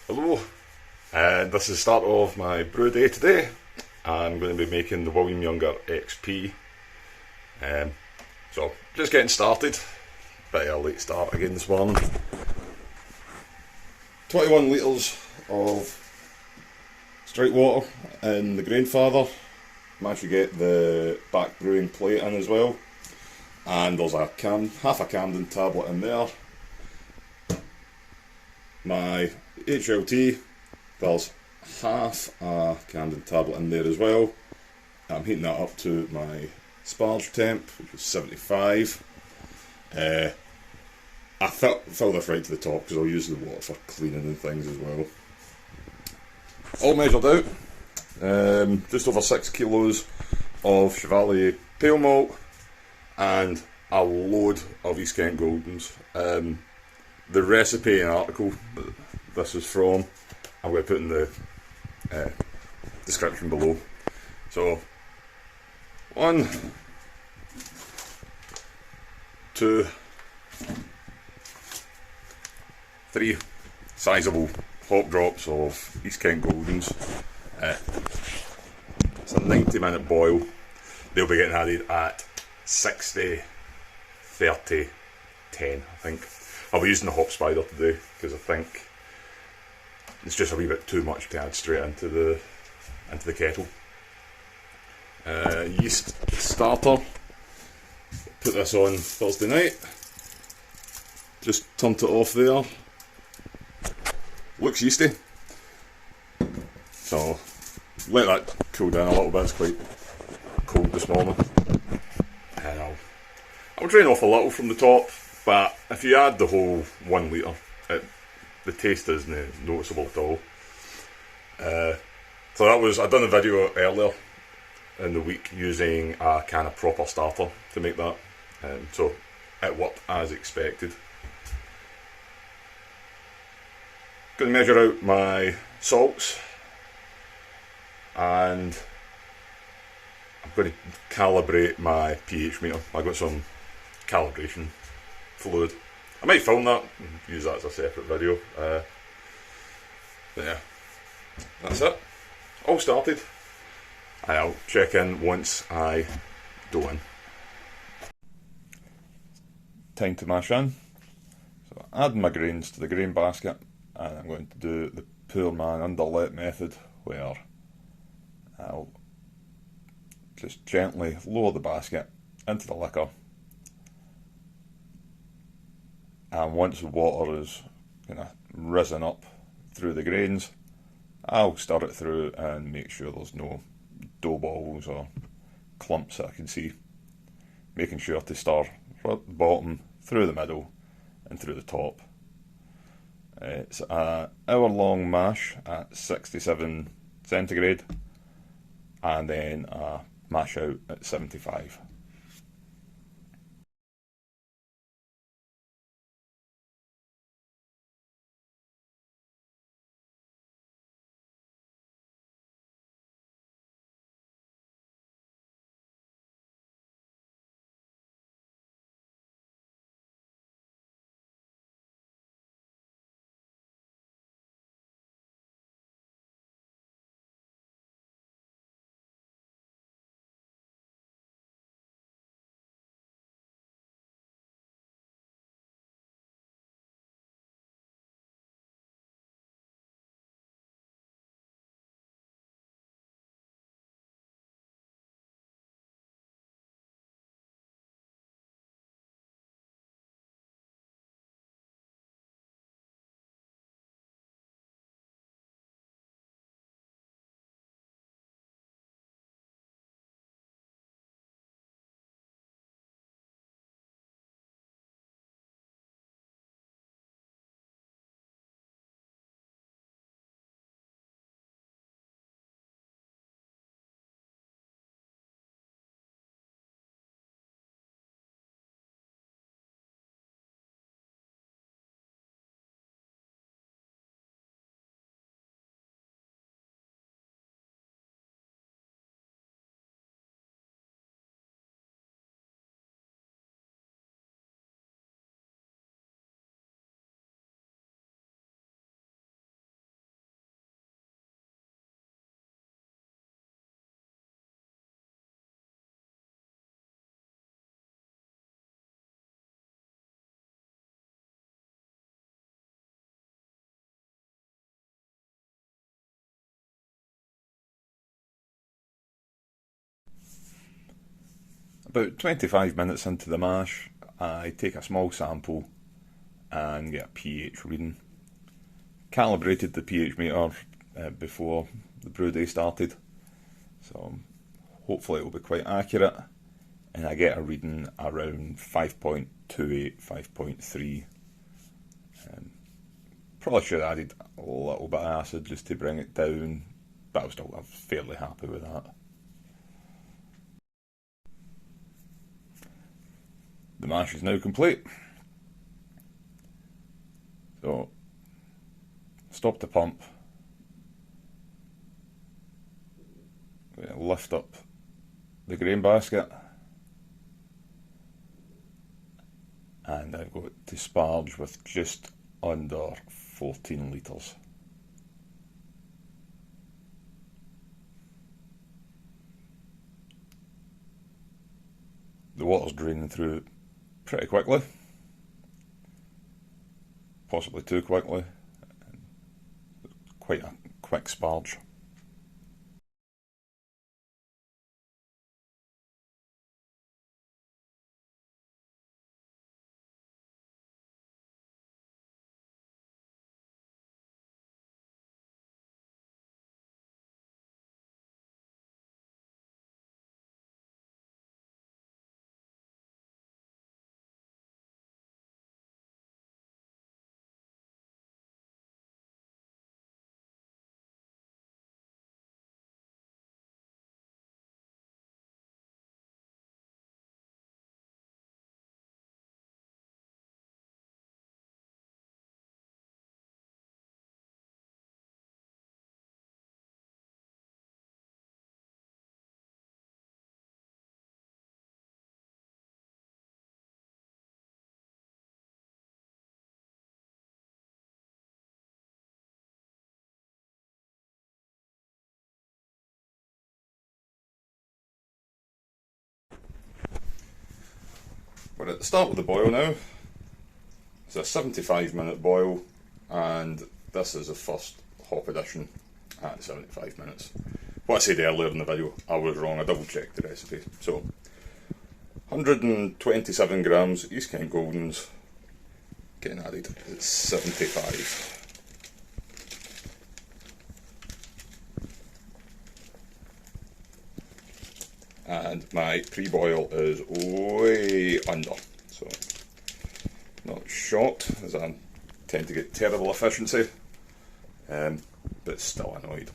Hello, and this is the start of my brew day today. I'm going to be making the William Younger XP. So, just getting started. Bit of a late start again this morning. 21 litres of straight water in the Grainfather. Managed to get the back brewing plate in as well. And there's half a Camden tablet in there. My HLT, there's half a Camden tablet in there as well. I'm heating that up to my sparge temp, which is 75. I fill this right to the top because I'll use the water for cleaning and things as well. All measured out, just over 6 kilos of Chevalier pale malt and a load of East Kent Goldens. The recipe and article that this is from, I'm going to put in the description below. So, 1, 2, 3 sizable hop drops of East Kent Goldens. It's a 90-minute boil. They'll be getting added at 60, 30, 10, I think. I'll be using the hop spider today because I think it's just a wee bit too much to add straight into the kettle. Yeast starter. Put this on Thursday night. Just turned it off there. Looks yeasty. So let that cool down a little bit. It's quite cold this morning. And I'll drain off a little from the top. But if you add the whole 1 litre, the taste isn't noticeable at all. So I'd done a video earlier in the week using a kind of proper starter to make that. So it worked as expected. Going to measure out my salts and I'm going to calibrate my pH meter. I've got some calibration fluid. I might film that and use that as a separate video. But yeah, that's it. All started. I'll check in once I dough in. Time to mash in. So adding my grains to the grain basket, and I'm going to do the poor man underlet method, where I'll just gently lower the basket into the liquor. And once the water is kind of risen up through the grains, I'll stir it through and make sure there's no dough balls or clumps that I can see. Making sure to stir from the bottom, through the middle and through the top. It's an hour-long mash at 67 centigrade and then a mash out at 75. About 25 minutes into the mash, I take a small sample and get a pH reading. Calibrated the pH meter before the brew day started, so hopefully it will be quite accurate, and I get a reading around 5.28, 5.3. Probably should have added a little bit of acid just to bring it down, but I was fairly happy with that. The mash is now complete, so stop the pump, lift up the grain basket, and I've got to sparge with just under 14 litres. The water's draining through pretty quickly, possibly too quickly, quite a quick sparge. We're at the start of the boil now. It's a 75-minute boil, and this is the first hop addition at 75 minutes. What I said earlier in the video, I was wrong. I double checked the recipe. So 127 grams East Kent Goldens getting added at 75. And my pre-boil is way under, so not shocked as I tend to get terrible efficiency, but still annoyed.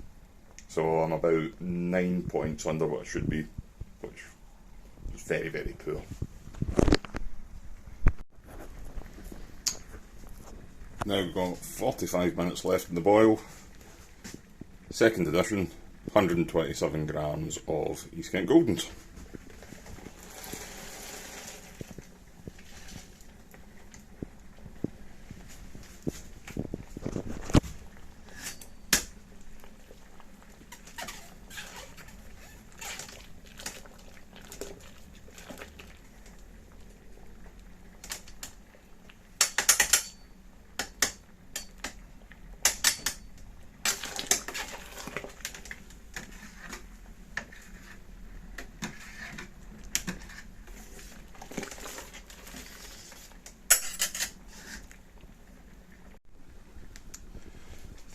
So I'm about 9 points under what I should be, which is very, very poor. Now we've got 45 minutes left in the boil. Second addition, 127 grams of East Kent Goldens.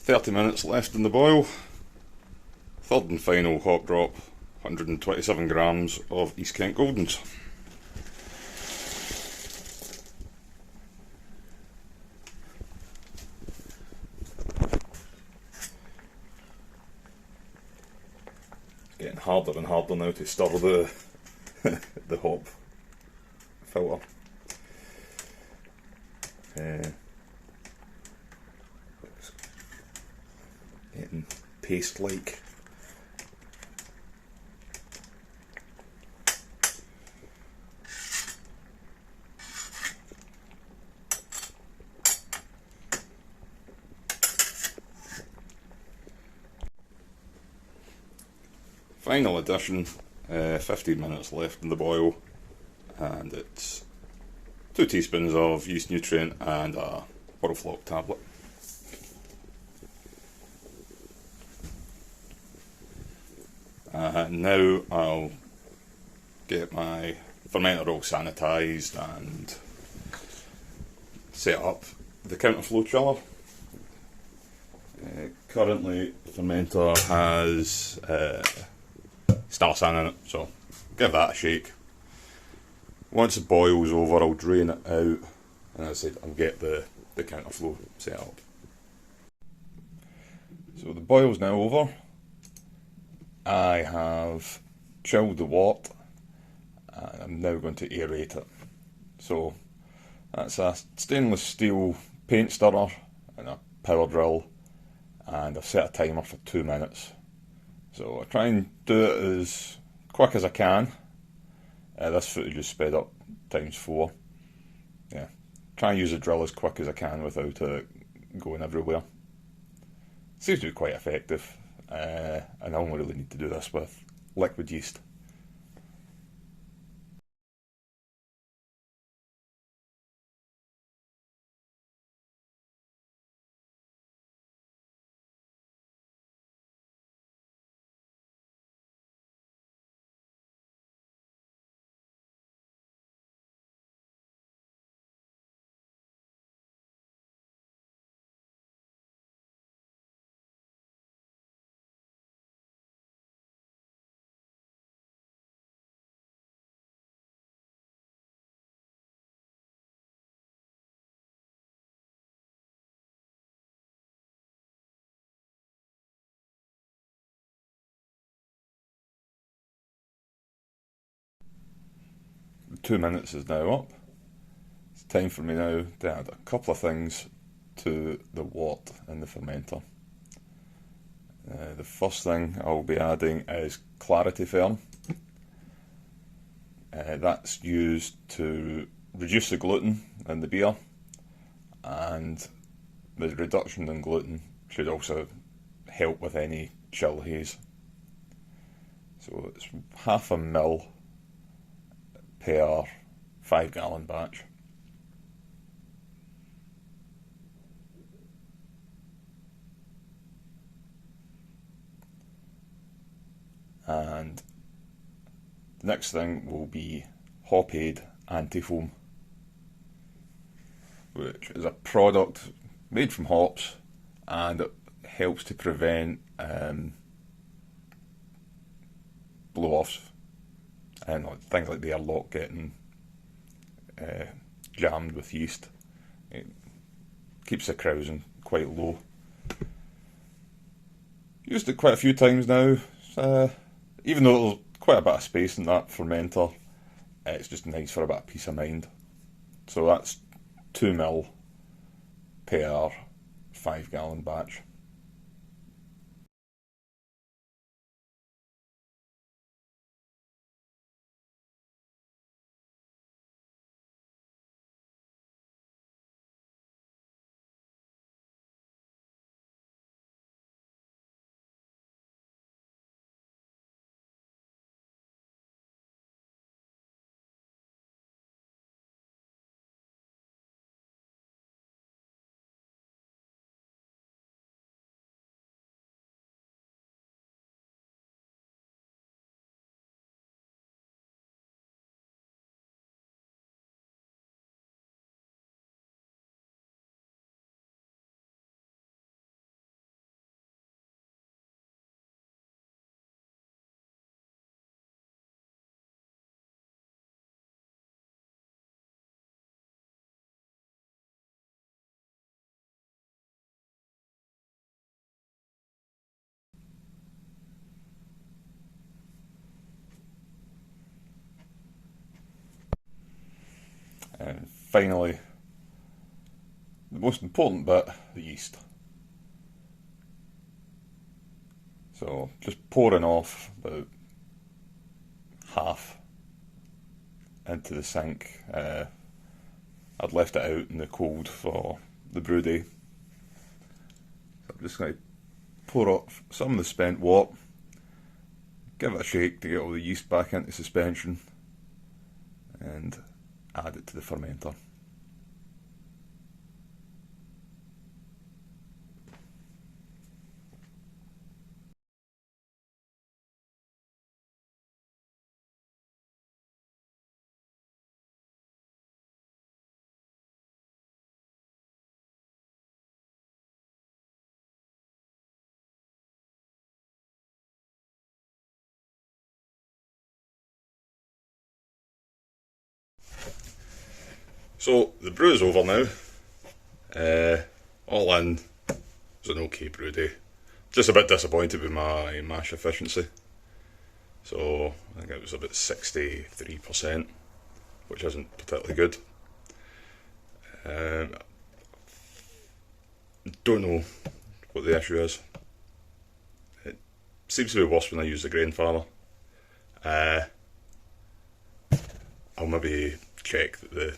.30 minutes left in the boil. Third and final hop drop, 127 grams of East Kent Goldens. Getting harder and harder now to stir the the hop filter. Getting paste-like. Final addition, 15 minutes left in the boil, and it's 2 teaspoons of yeast nutrient and a Whirlflock tablet. Now I'll get my fermenter all sanitised and set up the counterflow chiller. Currently, the fermenter has star san in it, so give that a shake. Once it boils over, I'll drain it out, and as I said, I'll get the counterflow set up. So the boil's now over. I have chilled the wort, and I'm now going to aerate it. So that's a stainless steel paint stirrer and a power drill, and I've set a timer for 2 minutes. So I try and do it as quick as I can. This footage is sped up ×4. Yeah, try and use the drill as quick as I can without it going everywhere. Seems to be quite effective, and I only really need to do this with liquid yeast. The 2 minutes is now up. It's time for me now to add a couple of things to the wort in the fermenter. The first thing I'll be adding is Clarity Ferm. That's used to reduce the gluten in the beer, and the reduction in gluten should also help with any chill haze. So it's 0.5 ml per 5 gallon batch. And the next thing will be Hop-Aid Anti-Foam, which is a product made from hops, and it helps to prevent blow-offs and things like the airlock getting jammed with yeast. It keeps the krausen quite low. Used it quite a few times now. Even though there's quite a bit of space in that fermenter, it's just nice for a bit of peace of mind. So that's 2 ml per 5 gallon batch. And finally, the most important bit, the yeast. So just pouring off about half into the sink. I'd left it out in the cold for the Brewday. So I'm just going to pour off some of the spent wort, give it a shake to get all the yeast back into suspension, and add it to the fermenter. So the brew is over now. All in, it was an okay brew day. Just a bit disappointed with my mash efficiency. So I think it was about 63%, which isn't particularly good. Don't know what the issue is. It seems to be worse when I use the grain farmer. I'll maybe check that the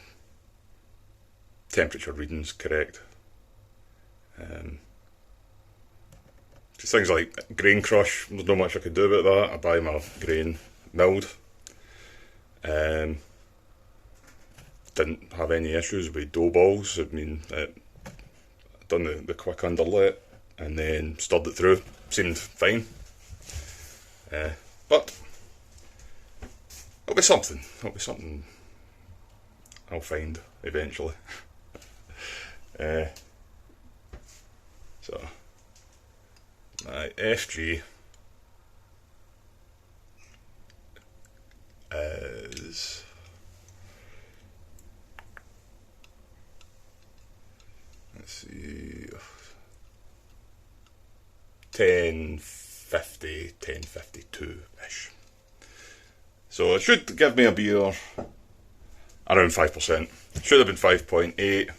temperature reading's correct. Just things like grain crush, there's not much I could do about that. I buy my grain milled. Didn't have any issues with dough balls. I mean, done the quick underlet and then stirred it through. Seemed fine. But it'll be something. It'll be something I'll find eventually. So my FG is let's see 1050, 1052-ish. So it should give me a beer around 5%. Should have been 5.8.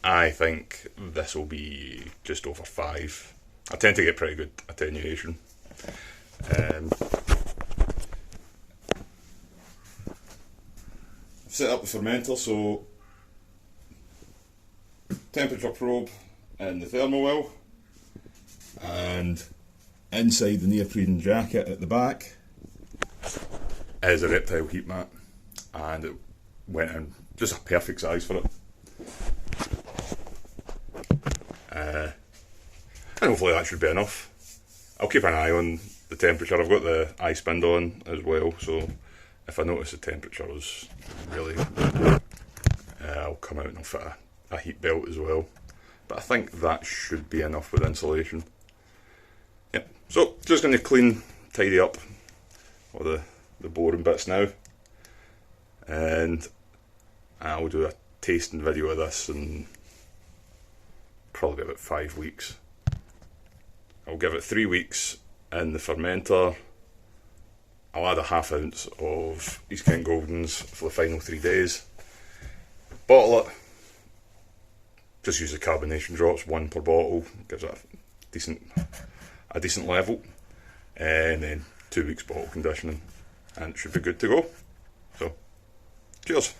I think this will be just over 5. I tend to get pretty good attenuation. I've set up the fermenter, so temperature probe in the thermal well, and inside the neoprene jacket at the back is a reptile heat mat, and it went in just a perfect size for it. And hopefully that should be enough. I'll keep an eye on the temperature. I've got the ice bind on as well, so if I notice the temperature is really low, I'll come out and I'll fit a heat belt as well. But I think that should be enough with insulation. Yep. So just going to tidy up all the boring bits now, and I'll do a tasting video of this in probably about 5 weeks. I'll give it 3 weeks in the fermenter. I'll add a ½ ounce of East Kent Goldens for the final 3 days. Bottle it. Just use the carbonation drops, 1 per bottle. Gives it a decent level. And then 2 weeks bottle conditioning, and it should be good to go. So, cheers.